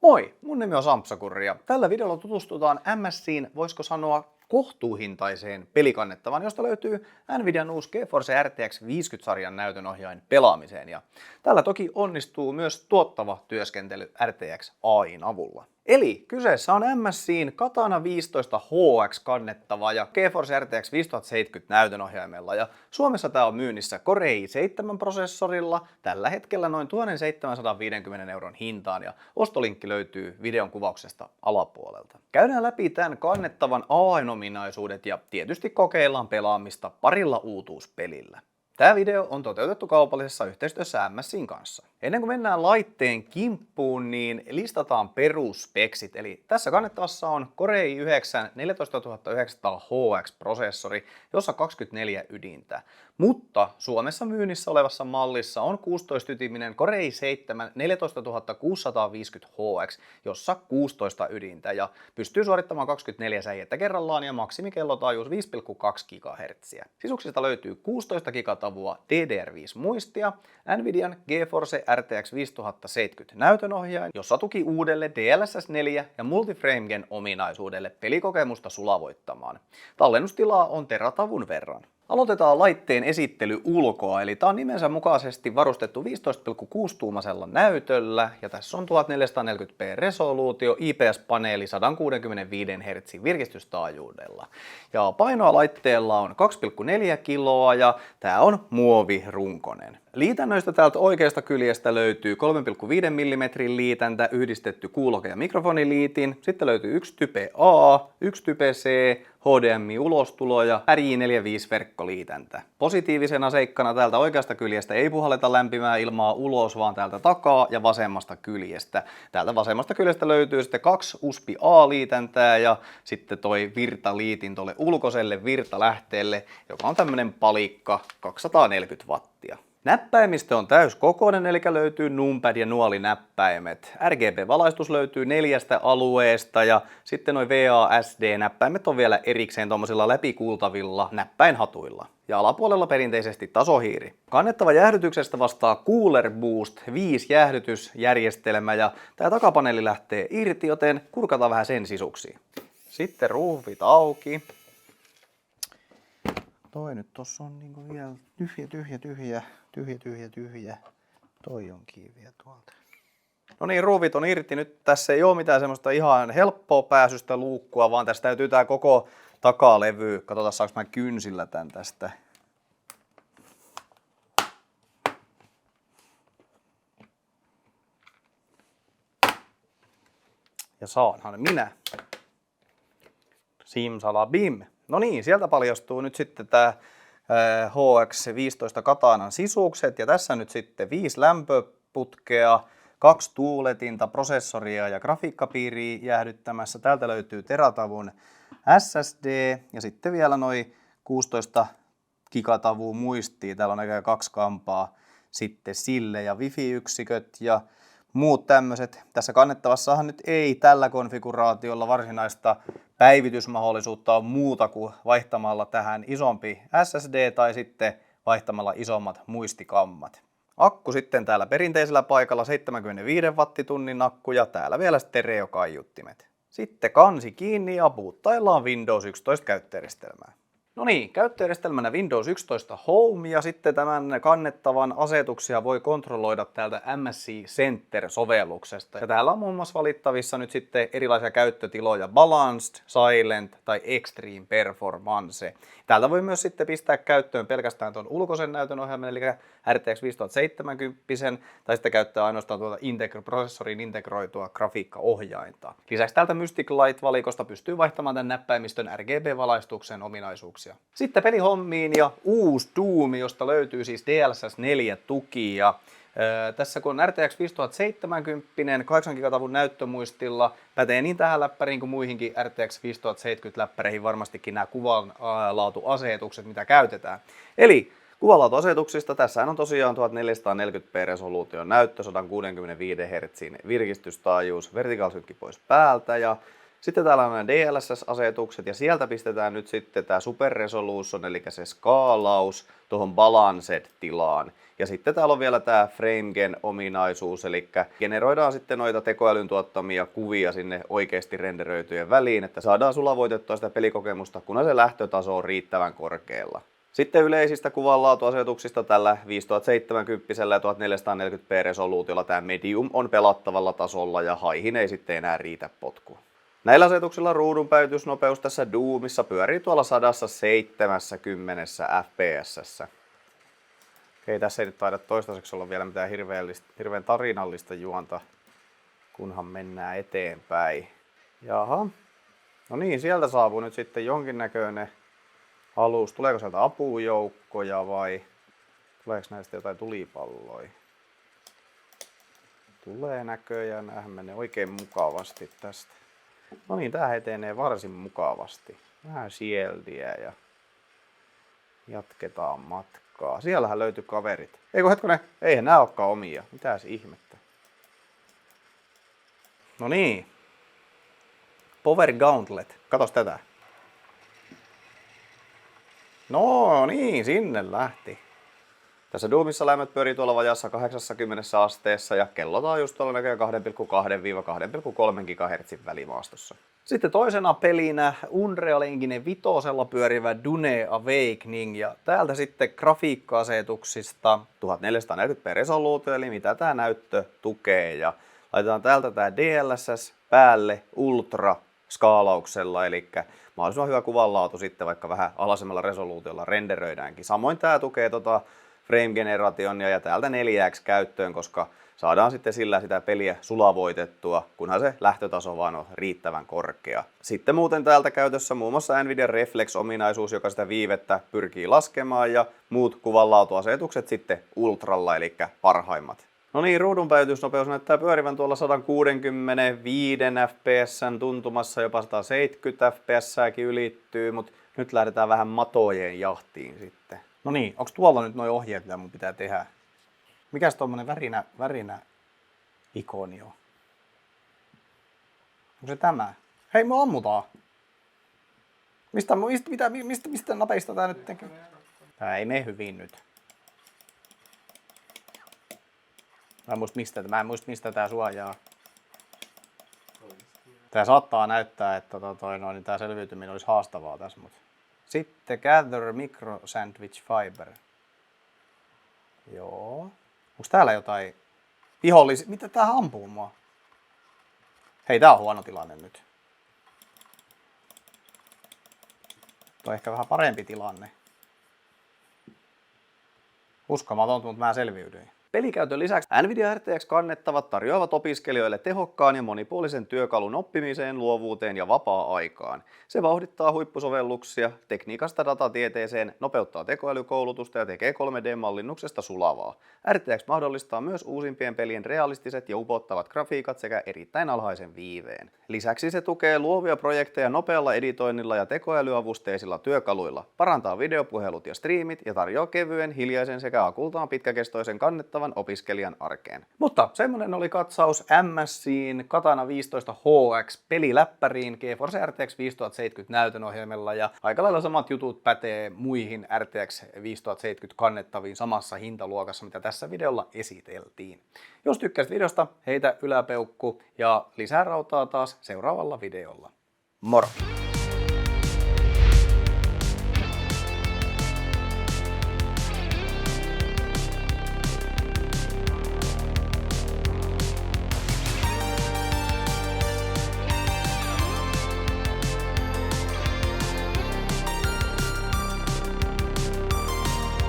Moi, mun nimi on Sampsa ja tällä videolla tutustutaan MSIin, voisiko sanoa kohtuuhintaiseen pelikannettavaan, josta löytyy Nvidian uusi GeForce RTX 50-sarjan näytönohjain pelaamiseen. Ja tällä toki onnistuu myös tuottava työskentely RTX AI:n avulla. Eli kyseessä on MSIin Katana 15 HX kannettava ja GeForce RTX 5070 näytönohjaimella. Ja Suomessa tämä on myynnissä Core i7-prosessorilla tällä hetkellä noin 1750 euron hintaan ja ostolinkki löytyy videon kuvauksesta alapuolelta. Käydään läpi tämän kannettavan AI-ominaisuudet ja tietysti kokeillaan pelaamista parilla uutuuspelillä. Tämä video on toteutettu kaupallisessa yhteistyössä MSIin kanssa. Ennen kuin mennään laitteen kimppuun, niin listataan perusspeksit. Eli tässä kannettavassa on Core i9 14900 HX-prosessori, jossa 24 ydintä. Mutta Suomessa myynnissä olevassa mallissa on 16-ytiminen Core i7 14650 HX, jossa 16 ydintä ja pystyy suorittamaan 24 säijettä kerrallaan ja maksimikellotaajuus 5,2 GHz. Sisuksista löytyy 16 GB DDR5-muistia, Nvidian GeForce RTX 5070 näytönohjain, jossa tuki uudelle DLSS 4 ja Multiframe-gen ominaisuudelle pelikokemusta sulavoittamaan. Tallennustilaa on teratavun verran. Aloitetaan laitteen esittely ulkoa, eli tämä on nimensä mukaisesti varustettu 15,6-tuumaisella näytöllä, ja tässä on 1440p resoluutio, IPS-paneeli 165 Hz virkistystaajuudella. Ja painoa laitteella on 2,4 kiloa, ja tämä on muovirunkoinen. Liitännöistä täältä oikeasta kyljestä löytyy 3,5 mm liitäntä, yhdistetty kuuloke- ja mikrofoniliitin. Sitten löytyy yksi type A, yksi type C, HDMI-ulostulo ja RJ45-verkkoliitäntä. Positiivisena seikkana täältä oikeasta kyljestä ei puhalleta lämpimää ilmaa ulos, vaan täältä takaa ja vasemmasta kyljestä. Täältä vasemmasta kyljestä löytyy sitten 2 USB A-liitäntää ja sitten toi virtaliitin tuolle ulkoiselle virtalähteelle, joka on tämmönen palikka 240 wattia. Näppäimistö on täyskokoinen, eli löytyy numpad ja nuolinäppäimet. RGB-valaistus löytyy 4 alueesta ja sitten noin VASD-näppäimet on vielä erikseen tuommoisilla läpikuultavilla näppäinhatuilla. Ja alapuolella perinteisesti tasohiiri. Kannettava jäähdytyksestä vastaa Cooler Boost 5 jäähdytysjärjestelmä ja tämä takapaneeli lähtee irti, joten kurkataan vähän sen sisuksiin. Sitten ruuvit auki. Toi nyt tossa on niinku vielä tyhjä. Toi on kiinni tuolta. No niin, ruuvit on irti. Nyt tässä ei ole mitään semmoista ihan helppoa pääsystä luukkua, vaan tässä täytyy tää koko takalevy. Katsotaan saanko mä kynsillä tän tästä. Ja saanhan minä. Simsalabim. No niin, sieltä paljastuu nyt sitten tämä HX15 Katanan sisukset ja tässä nyt sitten 5 lämpöputkea, 2 tuuletinta, prosessoria ja grafiikkapiiriä jäähdyttämässä. Täältä löytyy teratavun SSD ja sitten vielä noin 16 gigatavua muistia. Täällä on aika 2 kampaa sitten sille ja wifi-yksiköt ja muut tämmöiset. Tässä kannettavassahan nyt ei tällä konfiguraatiolla varsinaista päivitysmahdollisuutta on muuta kuin vaihtamalla tähän isompi SSD tai sitten vaihtamalla isommat muistikammat. Akku sitten täällä perinteisellä paikalla 75 wattitunnin akku ja täällä vielä stereokaiuttimet. Sitten kansi kiinni ja boottaillaan Windows 11 käyttöjärjestelmää. No niin, käyttöjärjestelmänä Windows 11 Home ja sitten tämän kannettavan asetuksia voi kontrolloida täältä MSI Center-sovelluksesta. Ja täällä on muun muassa valittavissa nyt sitten erilaisia käyttötiloja Balanced, Silent tai Extreme Performance. Täältä voi myös sitten pistää käyttöön pelkästään tuon ulkoisen näytönohjaimen, eli RTX 5070, tai sitten käyttää ainoastaan tuota prosessorin integroitua grafiikkaohjainta. Lisäksi täältä Mystic Light-valikosta pystyy vaihtamaan tämän näppäimistön RGB-valaistuksen ominaisuuksia. Sitten pelihommiin ja uusi Doom, josta löytyy siis DLSS 4 tuki. Ja tässä kun on RTX 5070 8 GB näyttömuistilla, pätee niin tähän läppäriin kuin muihinkin RTX 5070 läppäreihin varmastikin nämä kuvanlaatuasetukset, mitä käytetään. Eli kuvanlaatuasetuksista tässä on tosiaan 1440p resoluution näyttö, 165 Hz virkistystaajuus, vertical sync pois päältä ja Sitten täällä on nämä DLSS-asetukset ja sieltä pistetään nyt sitten tämä Super Resolution, eli se skaalaus tuohon Balanced-tilaan. Ja sitten täällä on vielä tämä FrameGen-ominaisuus, eli generoidaan sitten noita tekoälyn tuottamia kuvia sinne oikeasti renderöityjen väliin, että saadaan sulavoitettua sitä pelikokemusta, kunhan se lähtötaso on riittävän korkealla. Sitten yleisistä kuvanlaatuasetuksista tällä 5070 ja 1440p resoluutiolla tämä Medium on pelattavalla tasolla ja haihin ei sitten enää riitä potku. Näillä asetuksilla ruudun päivitysnopeus tässä Doomissa pyörii tuolla 170 fps. Okei, tässä ei nyt taida toistaiseksi olla vielä mitään hirveän tarinallista juonta, kunhan mennään eteenpäin. Jaha. No niin, sieltä saapuu nyt sitten jonkinnäköinen alus. Tuleeko sieltä apujoukkoja vai tuleeko näistä jotain tulipalloja? Tulee näköjään, näähän menee oikein mukavasti tästä. No niin, tää etenee varsin mukavasti. Vähän shieldiä ja jatketaan matkaa. Siellähän löytyi kaverit. Eikö hetkonen? Eihän nää olekaan omia. Mitäs ihmettä? No niin. Power Gauntlet. Katos tätä. No niin, sinne lähti. Tässä Doomissa lämmöt pyörii tuolla vajassa 80 asteessa ja kellotaan just tuolla näköjään 2,2-2,3 GHz välimaastossa. Sitten toisena pelinä Unreal Engine 5 pyörivä Dune Awakening ja täältä sitten grafiikka-asetuksista 1440p resoluutio, eli mitä tämä näyttö tukee, ja laitetaan täältä tämä DLSS päälle ultra skaalauksella, eli mahdollisimman hyvä kuvanlaatu sitten vaikka vähän alhaisemmalla resoluutiolla renderöitäänkin. Samoin tämä tukee frame-generationia ja täältä 4x käyttöön, koska saadaan sitten sillä sitä peliä sulavoitettua, kunhan se lähtötaso vaan on riittävän korkea. Sitten muuten täältä käytössä muun muassa Nvidia Reflex-ominaisuus, joka sitä viivettä pyrkii laskemaan, ja muut kuvanlaatuasetukset sitten ultralla, eli parhaimmat. No niin, ruudunpäivitysnopeus näyttää pyörivän tuolla 165 fps tuntumassa, jopa 170 fps ylittyy, mutta nyt lähdetään vähän matojen jahtiin sitten. No niin, onko tuolla nyt nuo ohjeet, mitä mun pitää tehdä? Mikäs tuommoinen värinä ikoni on? Onko se tämä? Hei, me ammutaan! Mistä napeista tää nyt tekee? Tää ei mene hyvin nyt. Mä en muista mistä tää suojaa. Tää saattaa näyttää, että niin tää selviytyminen olisi haastavaa tässä, mutta... Sitten Gather Micro Sandwich Fiber. Joo. Onks täällä jotain vihollisia? Mitä tää ampuu mua? Hei, tää on huono tilanne nyt. Toi on ehkä vähän parempi tilanne. Uskomatonta, mutta mä selviydyin. Pelikäytön lisäksi Nvidia RTX-kannettavat tarjoavat opiskelijoille tehokkaan ja monipuolisen työkalun oppimiseen, luovuuteen ja vapaa-aikaan. Se vauhdittaa huippusovelluksia, tekniikasta datatieteeseen, nopeuttaa tekoälykoulutusta ja tekee 3D-mallinnuksesta sulavaa. RTX mahdollistaa myös uusimpien pelien realistiset ja upottavat grafiikat sekä erittäin alhaisen viiveen. Lisäksi se tukee luovia projekteja nopealla editoinnilla ja tekoälyavusteisilla työkaluilla, parantaa videopuhelut ja striimit ja tarjoaa kevyen, hiljaisen sekä akultaan pitkäkestoisen kannettavan opiskelijan arkeen. Mutta semmonen oli katsaus MSI:n Katana 15 HX peliläppäriin GeForce RTX 5070 näytönohjelmella, ja aika lailla samat jutut pätee muihin RTX 5070 kannettaviin samassa hintaluokassa, mitä tässä videolla esiteltiin. Jos tykkäsit videosta, heitä yläpeukku ja lisää rautaa taas seuraavalla videolla. Moro!